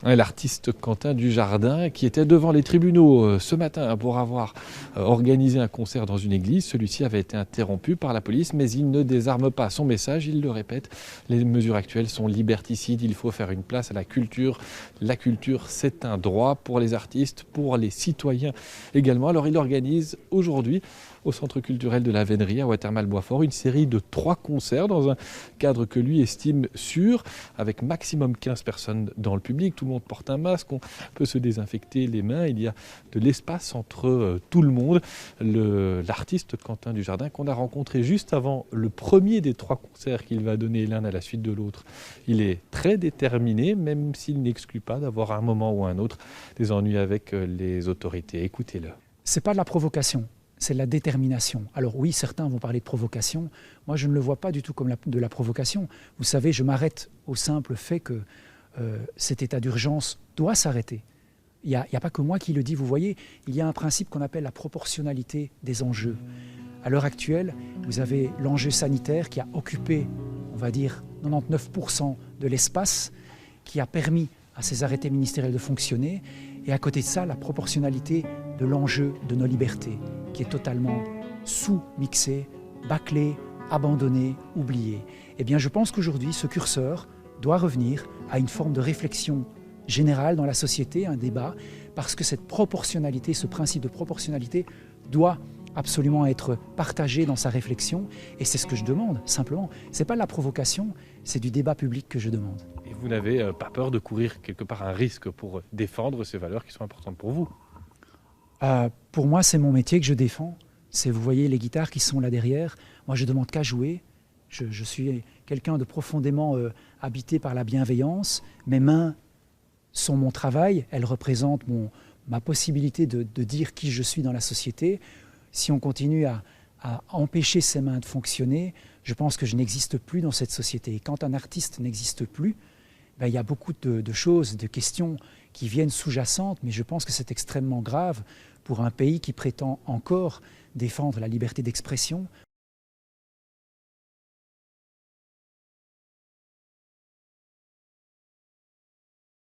L'artiste Quentin Dujardin qui était devant les tribunaux ce matin pour avoir organisé un concert dans une église. Celui-ci avait été interrompu par la police, mais il ne désarme pas son message. Il le répète, les mesures actuelles sont liberticides. Il faut faire une place à la culture. La culture, c'est un droit pour les artistes, pour les citoyens également. Alors il organise aujourd'hui au Centre culturel de la Vénerie à Watermal-Boisfort une série de 3 concerts dans un cadre que lui estime sûr, avec maximum 15 personnes dans le public. Tout le monde porte un masque, on peut se désinfecter les mains, il y a de l'espace entre tout le monde. L'artiste Quentin Dujardin qu'on a rencontré juste avant le premier des 3 concerts qu'il va donner l'un à la suite de l'autre. Il est très déterminé, même s'il n'exclut pas d'avoir à un moment ou à un autre des ennuis avec les autorités. Écoutez-le. C'est pas de la provocation. C'est de la détermination. Alors oui, certains vont parler de provocation. Moi, je ne le vois pas du tout comme de la provocation. Vous savez, je m'arrête au simple fait que cet état d'urgence doit s'arrêter. Il n'y a pas que moi qui le dis, vous voyez. Il y a un principe qu'on appelle la proportionnalité des enjeux. À l'heure actuelle, vous avez l'enjeu sanitaire qui a occupé, on va dire, 99% de l'espace, qui a permis à ces arrêtés ministériels de fonctionner. Et à côté de ça, la proportionnalité de l'enjeu de nos libertés, qui est totalement sous-mixé, bâclé, abandonné, oublié. Eh bien, je pense qu'aujourd'hui, ce curseur doit revenir à une forme de réflexion générale dans la société, un débat, parce que cette proportionnalité, ce principe de proportionnalité doit absolument être partagé dans sa réflexion. Et c'est ce que je demande, simplement. Ce n'est pas de la provocation, c'est du débat public que je demande. Et vous n'avez pas peur de courir quelque part un risque pour défendre ces valeurs qui sont importantes pour vous? Pour moi, c'est mon métier que je défends. Vous voyez les guitares qui sont là derrière. Moi, je ne demande qu'à jouer. Je suis quelqu'un de profondément habité par la bienveillance. Mes mains sont mon travail. Elles représentent ma possibilité de dire qui je suis dans la société. Si on continue à empêcher ces mains de fonctionner, je pense que je n'existe plus dans cette société. Et quand un artiste n'existe plus, il y a beaucoup de choses, de questions qui viennent sous-jacentes, mais je pense que c'est extrêmement grave pour un pays qui prétend encore défendre la liberté d'expression.